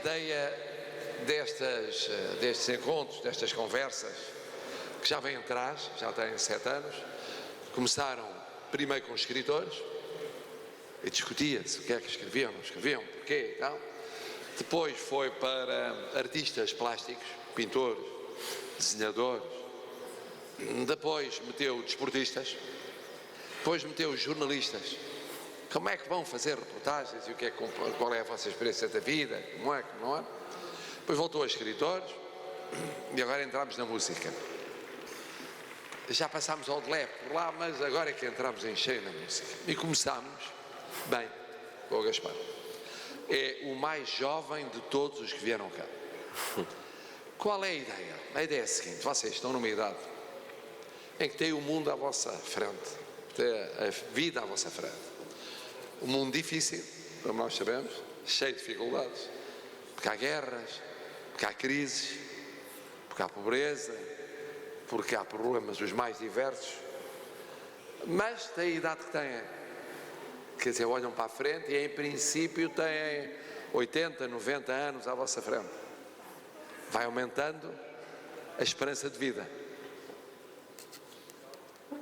ideia destes encontros, destas conversas, que já vêm atrás, já têm 7 anos, começaram primeiro com os escritores, e discutia-se o que é que escreviam, não escreviam, porquê e tal. Depois foi para artistas plásticos, pintores, desenhadores. Depois meteu desportistas. Depois meteu jornalistas. Como é que vão fazer reportagens e qual é a vossa experiência da vida, como é, como não é? Depois voltou a escritores e agora entramos na música. Já passámos ao de leve por lá, mas agora é que entramos em cheio na música. E começámos bem com o Gaspar. É o mais jovem de todos os que vieram cá. Qual é a ideia? A ideia é a seguinte: vocês estão numa idade em que têm o mundo à vossa frente, têm a vida à vossa frente. Um mundo difícil, como nós sabemos, cheio de dificuldades, porque há guerras, porque há crises, porque há pobreza, porque há problemas os mais diversos, mas têm a idade que têm. Quer dizer, olham para a frente e em princípio têm 80, 90 anos à vossa frente. Vai aumentando a esperança de vida.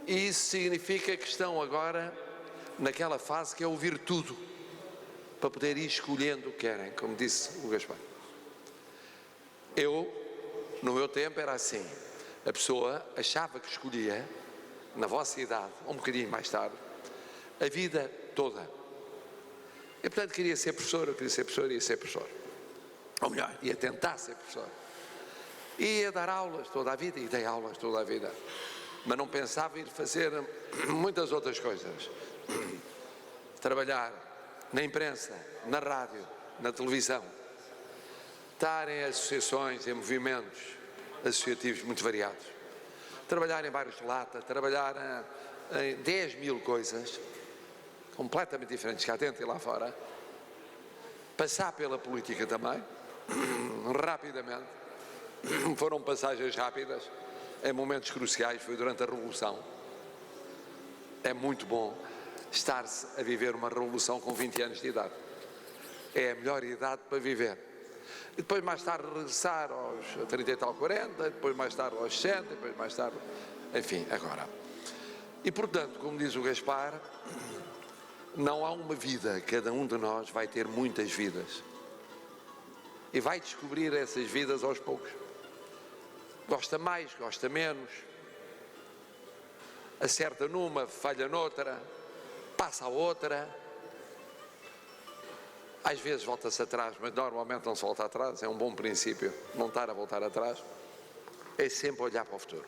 E isso significa que estão agora naquela fase que é ouvir tudo, para poder ir escolhendo o que querem, como disse o Gaspar. Eu, no meu tempo, era assim. A pessoa achava que escolhia, na vossa idade, ou um bocadinho mais tarde, a vida toda. Eu, portanto, queria ser professor, ia ser professor. Ou melhor, ia tentar ser professor. Ia dar aulas toda a vida, e dei aulas toda a vida. Mas não pensava em ir fazer muitas outras coisas. Trabalhar na imprensa, na rádio, na televisão. Estar em associações, em movimentos associativos muito variados. Trabalhar em bairros de lata, trabalhar em 10 mil coisas completamente diferentes cá dentro e lá fora. Passar pela política também, rapidamente. Foram passagens rápidas, em momentos cruciais, foi durante a Revolução. É muito bom estar-se a viver uma revolução com 20 anos de idade. É a melhor idade para viver. E depois mais tarde regressar aos 30 e tal, 40, depois mais tarde aos 60, depois mais tarde, enfim, agora. E portanto, como diz o Gaspar, não há uma vida, cada um de nós vai ter muitas vidas. E vai descobrir essas vidas aos poucos. Gosta mais, gosta menos. Acerta numa, falha noutra, passa a outra. Às vezes volta-se atrás, mas normalmente não se volta atrás. É um bom princípio, não estar a voltar atrás. É sempre olhar para o futuro.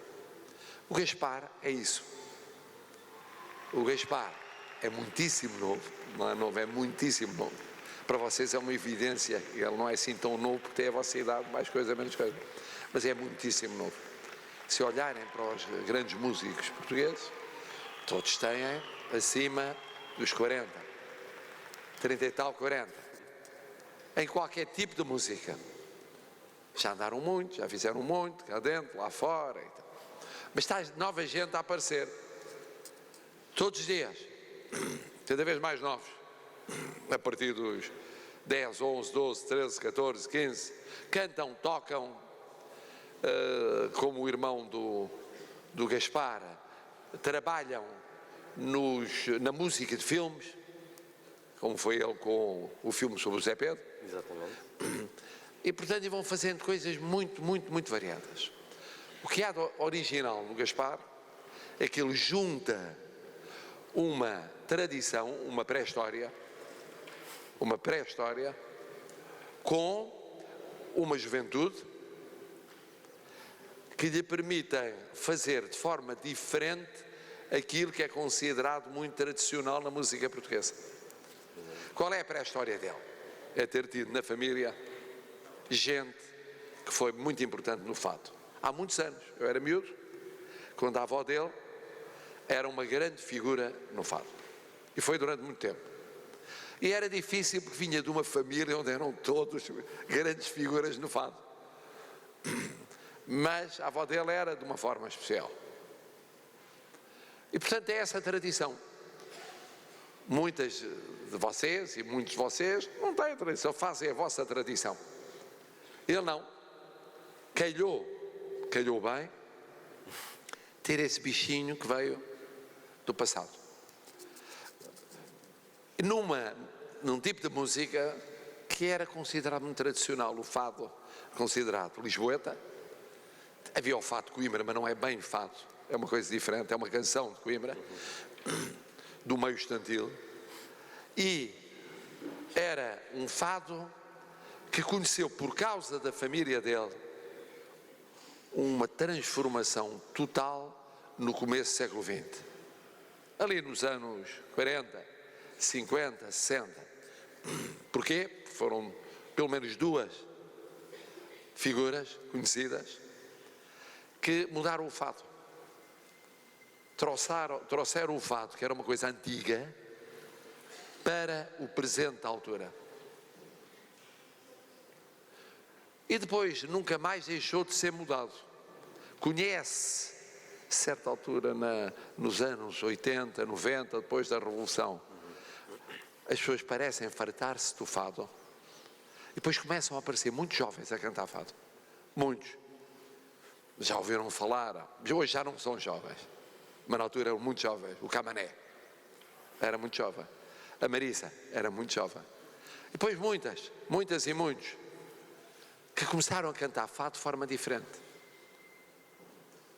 O Gaspar é isso. O Gaspar é muitíssimo novo, não é novo, é muitíssimo novo. Para vocês é uma evidência, ele não é assim tão novo porque tem a vossa idade, mais coisa, menos coisa. Mas é muitíssimo novo. Se olharem para os grandes músicos portugueses, todos têm acima dos 40, 30 e tal, 40. Em qualquer tipo de música. Já andaram muito, já fizeram muito, cá dentro, lá fora. E tal. Mas está nova gente a aparecer. Todos os dias. Cada vez mais novos. A partir dos 10, 11, 12, 13, 14, 15. Cantam, tocam. Como o irmão do Gaspar. Trabalham na música de filmes. Como foi ele com o filme sobre o Zé Pedro. Exatamente. E portanto vão fazendo coisas muito, muito, muito variadas. O que há de original no Gaspar é que ele junta uma tradição, uma pré-história com uma juventude que lhe permitem fazer de forma diferente aquilo que é considerado muito tradicional na música portuguesa. Qual é a pré-história dele? É ter tido na família gente que foi muito importante no fado. Há muitos anos, eu era miúdo, quando a avó dele era uma grande figura no fado. E foi durante muito tempo. E era difícil porque vinha de uma família onde eram todos grandes figuras no fado. Mas a avó dele era de uma forma especial. E portanto é essa tradição. Muitas de vocês e muitos de vocês não têm tradição, fazem a vossa tradição. Ele não. Calhou bem ter esse bichinho que veio do passado. Num tipo de música que era considerado muito tradicional, o fado, considerado lisboeta. Havia o fado de Coimbra, mas não é bem fado, é uma coisa diferente, é uma canção de Coimbra, do meio estantil. E era um fado que conheceu, por causa da família dele, uma transformação total no começo do século XX. Ali nos anos 40, 50, 60. Porquê? Foram pelo menos duas figuras conhecidas que mudaram o fado. Trouxeram o fado, que era uma coisa antiga, para o presente da altura. E depois nunca mais deixou de ser mudado. Conhece, a certa altura, nos anos 80, 90, depois da Revolução, as pessoas parecem fartar-se do fado. E depois começam a aparecer muitos jovens a cantar fado. Muitos. Já ouviram falar, hoje já não são jovens, mas na altura eram muito jovens. O Camané era muito jovem, a Marisa era muito jovem. E depois muitas e muitos que começaram a cantar fado de forma diferente.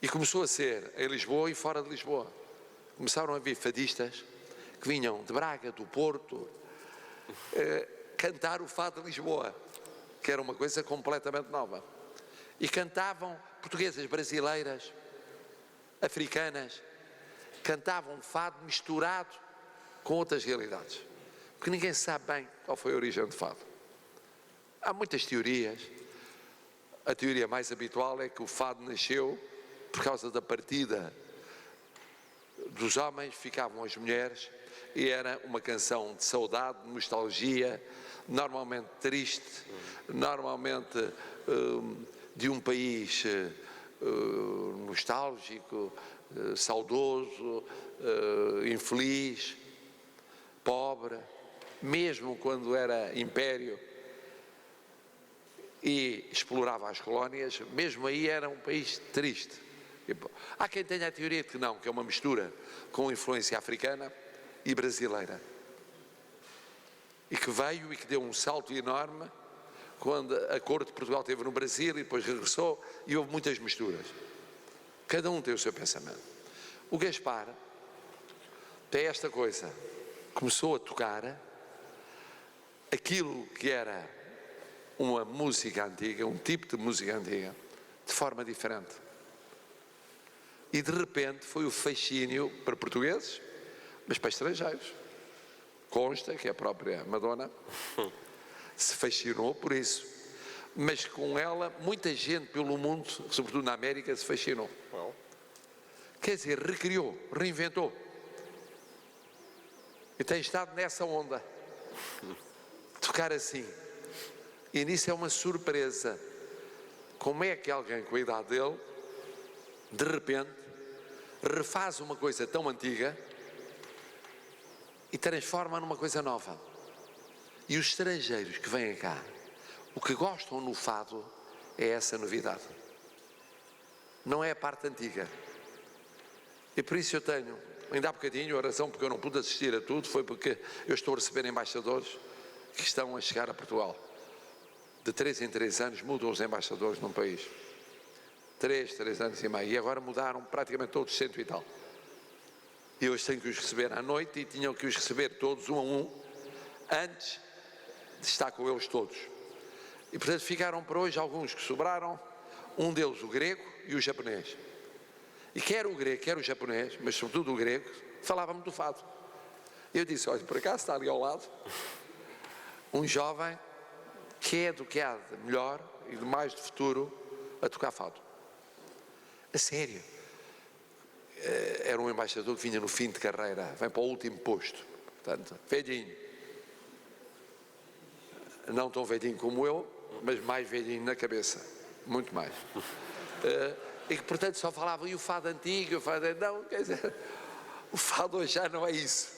E começou a ser em Lisboa e fora de Lisboa. Começaram a vir fadistas que vinham de Braga, do Porto, cantar o fado de Lisboa, que era uma coisa completamente nova. E cantavam portuguesas, brasileiras, africanas, cantavam fado misturado com outras realidades. Porque ninguém sabe bem qual foi a origem do fado. Há muitas teorias. A teoria mais habitual é que o fado nasceu por causa da partida dos homens, ficavam as mulheres, e era uma canção de saudade, de nostalgia, normalmente triste, normalmente de um país nostálgico, saudoso, infeliz, pobre, mesmo quando era império e explorava as colónias, mesmo aí era um país triste. Há quem tenha a teoria de que não, que é uma mistura com influência africana e brasileira, e que veio e que deu um salto enorme quando a corte de Portugal esteve no Brasil e depois regressou, e houve muitas misturas. Cada um tem o seu pensamento. O Gaspar tem esta coisa, começou a tocar aquilo que era uma música antiga, um tipo de música antiga, de forma diferente. E de repente foi o fascínio para portugueses, mas para estrangeiros. Consta que a própria Madonna se fascinou por isso. Mas com ela, muita gente pelo mundo, sobretudo na América, se fascinou. Quer dizer, recriou, reinventou. E tem estado nessa onda. Tocar assim. E nisso é uma surpresa. Como é que alguém com a idade dele, de repente, refaz uma coisa tão antiga e transforma numa coisa nova? E os estrangeiros que vêm cá, o que gostam no fado é essa novidade. Não é a parte antiga. E por isso eu tenho, ainda há bocadinho, a razão porque eu não pude assistir a tudo foi porque eu estou a receber embaixadores que estão a chegar a Portugal. De 3 em 3 anos mudam os embaixadores num país. 3 anos e meio. E agora mudaram praticamente todos, 100 e tal. E hoje tenho que os receber à noite e tinham que os receber todos, um a um, antes de estar com eles todos. E portanto ficaram para hoje alguns que sobraram, um deles o grego e o japonês. E quer o grego, quer o japonês, mas sobretudo o grego, falava-me do fado. Eu disse, olha, por acaso está ali ao lado um jovem que é do que há de melhor e de mais de futuro a tocar fado. A sério. Era um embaixador que vinha no fim de carreira, vem para o último posto, portanto, velhinho. Não tão velhinho como eu, mas mais velhinho na cabeça, muito mais. E que portanto só falava, e o fado antigo, o fado... Não, quer dizer, o fado hoje já não é isso.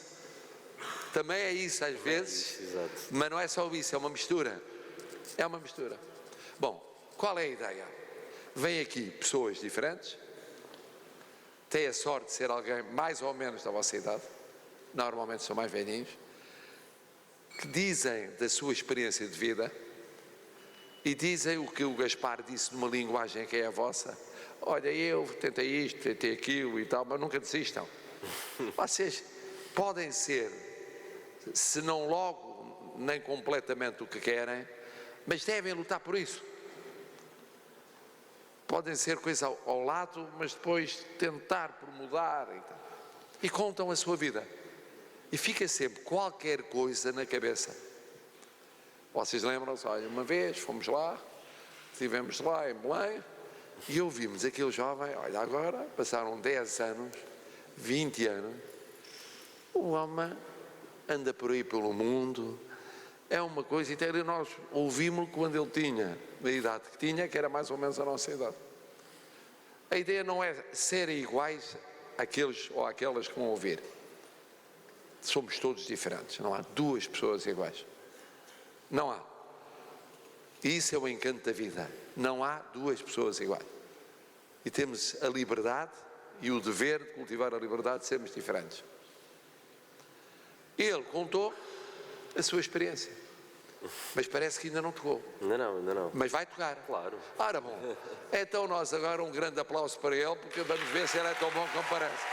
Também é isso às vezes, mas não é só isso, é uma mistura. É uma mistura. Bom, qual é a ideia? Vêm aqui pessoas diferentes, têm a sorte de ser alguém mais ou menos da vossa idade, normalmente são mais velhinhos, que dizem da sua experiência de vida e dizem o que o Gaspar disse numa linguagem que é a vossa. Olha, eu tentei isto, tentei aquilo e tal, mas nunca desistam. Vocês podem ser, se não logo, nem completamente o que querem, mas devem lutar por isso. Podem ser coisa ao lado, mas depois tentar por mudar e contam a sua vida. E fica sempre qualquer coisa na cabeça. Vocês lembram-se, olha, uma vez fomos lá, estivemos lá em Belém e ouvimos aquele jovem, olha, agora passaram 10 anos, 20 anos, o homem anda por aí pelo mundo, é uma coisa, e nós ouvimos-lo quando ele tinha a idade que tinha, que era mais ou menos a nossa idade. A ideia não é serem iguais àqueles ou àquelas que vão ouvir. Somos todos diferentes, não há duas pessoas iguais. Não há. E isso é o encanto da vida. Não há duas pessoas iguais. E temos a liberdade e o dever de cultivar a liberdade de sermos diferentes. Ele contou a sua experiência, mas parece que ainda não tocou. Ainda não. Mas vai tocar. Claro. Ora bom, então nós agora um grande aplauso para ele, porque vamos ver se ele é tão bom como parece.